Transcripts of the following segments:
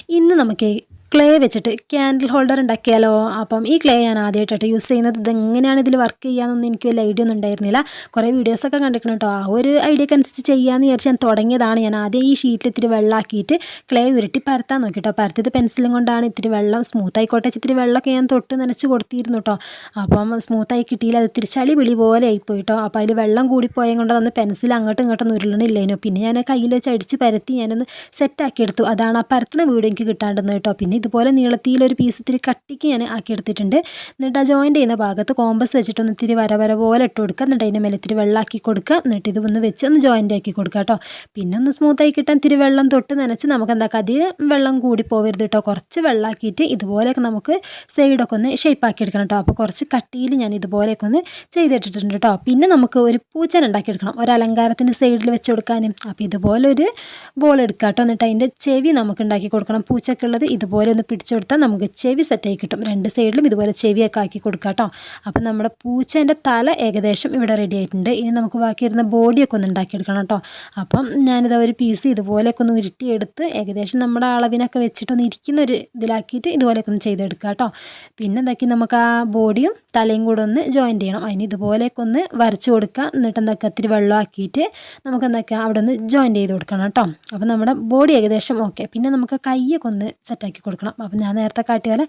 ഇന്ന് നമുക്ക് ക്ലേ വെച്ചിട്ട് ക്യാൻഡിൽ ഹോൾഡർ ഉണ്ടാക്കിയാലോ. അപ്പം ഈ ക്ലേ ഞാൻ ആദ്യമായിട്ടാണ് യൂസ് ചെയ്യുന്നത്. ഇതെങ്ങനെയാണ് ഇതിൽ വർക്ക് ചെയ്യാമെന്നൊന്നും എനിക്ക് വലിയ ഐഡിയ ഒന്നും ഉണ്ടായിരുന്നില്ല. കുറേ വീഡിയോസൊക്കെ കണ്ടിരിക്കണം കേട്ടോ. ആ ഒരു ഐഡിയക്ക് അനുസരിച്ച് ചെയ്യാമെന്ന് വിചാരിച്ച് ഞാൻ തുടങ്ങിയതാണ്. ഞാൻ ആദ്യം ഈ ഷീറ്റിൽ ഇത്തിരി വെള്ളമാക്കിയിട്ട് ക്ലേ ഉരുട്ടി പരത്താൻ നോക്കി കേട്ടോ. പരത്തിയത് പെൻസിലും കൊണ്ടാണ്. ഇത്തിരി വെള്ളം സ്മൂത്ത് ആയിക്കോട്ടെ, ഇത്തിരി വെള്ളമൊക്കെ ഞാൻ തൊട്ട് നനച്ച് കൊടുത്തിരുന്നു കേട്ടോ. അപ്പം സ്മൂത്തായി കിട്ടിയില്ല, അത് ഇത്തിരി ചളി വിളി പോലെ ആയിപ്പോയി കേട്ടോ. അപ്പോൾ അതിൽ വെള്ളം കൂടിപ്പോയത് കൊണ്ട് അതൊന്ന് പെൻസിൽ അങ്ങോട്ടും ഇങ്ങോട്ടും ഉരുളണില്ലേനു. പിന്നെ ഞാൻ കയ്യിൽ വെച്ച് അടിച്ച് പരത്തി ഞാനൊന്ന് സെറ്റാക്കി എടുത്തു. അതാണ് ആ പരത്തുന്ന വീഡിയോ എനിക്ക് കിട്ടാണ്ടെന്ന് കേട്ടോ. പിന്നെ ഇതുപോലെ നീളത്തിലൊരു പീസ് ഇത്തിരി കട്ടിക്ക് ഞാൻ ആക്കിയെടുത്തിട്ടുണ്ട്. എന്നിട്ട് ആ ജോയിൻ്റ് ചെയ്യുന്ന ഭാഗത്ത് കോമ്പസ് വെച്ചിട്ടൊന്ന് ഇത്തിരി വര പോലെ ഇട്ട് കൊടുക്കുക. എന്നിട്ട് അതിൻ്റെ മേലെ ഇത്തിരി വെള്ളമാക്കി കൊടുക്കുക. എന്നിട്ട് ഇത് ഒന്ന് വെച്ച് ഒന്ന് ജോയിൻ്റ് ആക്കി കൊടുക്കുക കേട്ടോ. പിന്നെ ഒന്ന് സ്മൂത്തായി കിട്ടാൻ ഇത്തിരി വെള്ളം തൊട്ട് നനച്ച് നമുക്ക് എന്താക്കാം, അധികം വെള്ളം കൂടി പോകരുത് കേട്ടോ. കുറച്ച് വെള്ളമാക്കിയിട്ട് ഇതുപോലെയൊക്കെ നമുക്ക് സൈഡൊക്കെ ഒന്ന് ഷേപ്പാക്കി എടുക്കണം കേട്ടോ. അപ്പോൾ കുറച്ച് കട്ടിയിൽ ഞാൻ ഇതുപോലെയൊക്കെ ഒന്ന് ചെയ്തിട്ടിട്ടുണ്ട് കേട്ടോ. പിന്നെ നമുക്ക് ഒരു പൂച്ചൻ ഉണ്ടാക്കിയെടുക്കണം, ഒരു അലങ്കാരത്തിൻ്റെ സൈഡിൽ വെച്ച് കൊടുക്കാനും. അപ്പോൾ ഇതുപോലെ ഒരു ബോൾ എടുക്കുക കേട്ടോ. എന്നിട്ട് അതിൻ്റെ ചെവി നമുക്ക് ഉണ്ടാക്കി കൊടുക്കണം. പൂച്ചക്കുള്ളത് ഇതുപോലെ ഒന്ന് പിടിച്ചു കൊടുത്താൽ നമുക്ക് ചെവി സെറ്റായി കിട്ടും. രണ്ട് സൈഡിലും ഇതുപോലെ ചെവിയൊക്കെ ആക്കി കൊടുക്കുക കേട്ടോ. അപ്പം നമ്മുടെ പൂച്ചേൻ്റെ തല ഏകദേശം ഇവിടെ റെഡി ആയിട്ടുണ്ട്. ഇനി നമുക്ക് ബാക്കി വരുന്ന ബോഡിയൊക്കെ ഒന്ന് ഉണ്ടാക്കിയെടുക്കണം കേട്ടോ. അപ്പം ഞാനിത് ഒരു പീസ് ഇതുപോലെയൊക്കെ ഒന്ന് ഉരുട്ടിയെടുത്ത് ഏകദേശം നമ്മുടെ അളവിനൊക്കെ വെച്ചിട്ടൊന്ന് ഇരിക്കുന്ന ഒരു ഇതിലാക്കിയിട്ട് ഇതുപോലെയൊക്കെ ഒന്ന് ചെയ്തെടുക്കുക കേട്ടോ. പിന്നെ എന്താക്കി നമുക്ക് ആ ബോഡിയും തലയും കൂടെ ഒന്ന് ജോയിൻ്റ് ചെയ്യണം. അതിന് ഇതുപോലെയൊക്കെ ഒന്ന് വരച്ച് കൊടുക്കുക. എന്നിട്ട് എന്താക്കുക, ഇത്തിരി വെള്ളമാക്കിയിട്ട് നമുക്ക് എന്താക്കുക അവിടെ ഒന്ന് ജോയിൻ്റ് ചെയ്ത് കൊടുക്കണം കേട്ടോ. അപ്പോൾ നമ്മുടെ ബോഡി ഏകദേശം ഓക്കെ. പിന്നെ നമുക്ക് കയ്യൊക്കെ ഒന്ന് സെറ്റാക്കി കൊടുക്കണം. അപ്പോൾ ഞാൻ നേരത്തെ കാട്ടിയ പോലെ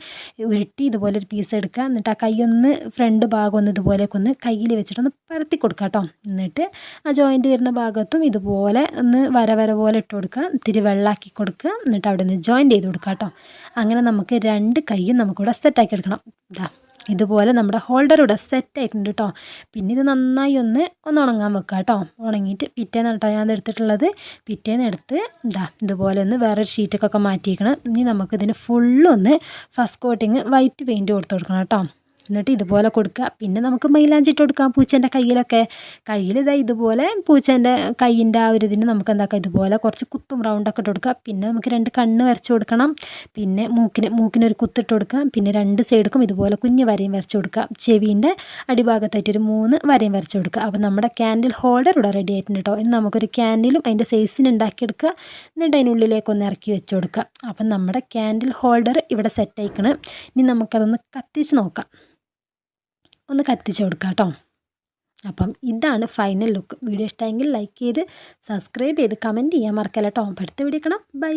ഉരുട്ടി ഇതുപോലെ ഒരു പീസ് എടുക്കുക. എന്നിട്ട് ആ കൈയൊന്ന് ഫ്രണ്ട് ഭാഗം ഒന്ന് ഇതുപോലെയൊക്കെ ഒന്ന് കയ്യിൽ വെച്ചിട്ടൊന്ന് പരത്തി കൊടുക്കുക കേട്ടോ. എന്നിട്ട് ആ ജോയിൻ്റ് വരുന്ന ഭാഗത്തും ഇതുപോലെ ഒന്ന് വര പോലെ ഇട്ട് കൊടുക്കുക. ഇത്തിരി വെള്ളമാക്കി കൊടുക്കുക. എന്നിട്ട് അവിടെ നിന്ന് ജോയിൻ്റ് ചെയ്ത് കൊടുക്കുക കേട്ടോ. അങ്ങനെ നമുക്ക് രണ്ട് കൈയും നമുക്കിവിടെ സെറ്റാക്കി എടുക്കണം. ഇതുപോലെ നമ്മുടെ ഹോൾഡർ ഇവിടെ സെറ്റായിട്ടുണ്ട് കേട്ടോ. പിന്നെ ഇത് നന്നായി ഒന്ന് ഉണങ്ങാൻ വെക്കുക കേട്ടോ. ഉണങ്ങിയിട്ട് പിറ്റേന്ന് കേട്ടോ ഞാൻ എടുത്തിട്ടുള്ളത്. പിറ്റേന്ന് എടുത്ത് ഇതുപോലെ ഒന്ന് വേറൊരു ഷീറ്റൊക്കെ മാറ്റിയിരിക്കണം. ഇനി നമുക്കിതിന് ഫുള്ളൊന്ന് ഫസ്റ്റ് കോട്ടിങ് വൈറ്റ് പെയിൻറ്റ് കൊടുത്ത് കൊടുക്കണം കേട്ടോ. എന്നിട്ട് ഇതുപോലെ കൊടുക്കുക. പിന്നെ നമുക്ക് മൈലാഞ്ചി ഇട്ട് കൊടുക്കാം പൂച്ചേൻ്റെ കയ്യിലൊക്കെ. ഇതുപോലെ പൂച്ചേൻ്റെ കയ്യിൻ്റെ ആ ഒരു ഇതിന് നമുക്ക് എന്താക്കാം, ഇതുപോലെ കുറച്ച് കുത്തും റൗണ്ടൊക്കെ ഇട്ട് കൊടുക്കുക. പിന്നെ നമുക്ക് രണ്ട് കണ്ണ് വരച്ച് കൊടുക്കണം. പിന്നെ മൂക്കിനൊരു കുത്തിട്ട് കൊടുക്കുക. പിന്നെ രണ്ട് സൈഡിലും ഇതുപോലെ കുഞ്ഞ് വരയും വരച്ച് കൊടുക്കുക. ചെവീൻ്റെ അടിഭാഗത്തായിട്ട് ഒരു 3 വരയും വരച്ച് കൊടുക്കുക. അപ്പോൾ നമ്മുടെ ക്യാൻഡിൽ ഹോൾഡർ ഇവിടെ റെഡി ആയിട്ടുണ്ട് കേട്ടോ. ഇനി നമുക്കൊരു ക്യാൻഡിലും അതിൻ്റെ സൈസിന് ഉണ്ടാക്കിയെടുക്കുക. എന്നിട്ട് അതിനുള്ളിലേക്ക് ഒന്ന് ഇറക്കി വെച്ച് കൊടുക്കുക. അപ്പം നമ്മുടെ ക്യാൻഡിൽ ഹോൾഡർ ഇവിടെ സെറ്റ് ആയിക്കണം. ഇനി നമുക്കതൊന്ന് കത്തിച്ച് നോക്കാം. ഒന്ന് കത്തിച്ച് കൊടുക്കാം കേട്ടോ. അപ്പം ഇതാണ് ഫൈനൽ ലുക്ക്. വീഡിയോ ഇഷ്ടമെങ്കിൽ ലൈക്ക് ചെയ്ത് സബ്സ്ക്രൈബ് ചെയ്ത് കമൻറ്റ് ചെയ്യാൻ മറക്കല്ല കേട്ടോ. അടുത്ത വീഡിയോ കാണാം. ബൈ.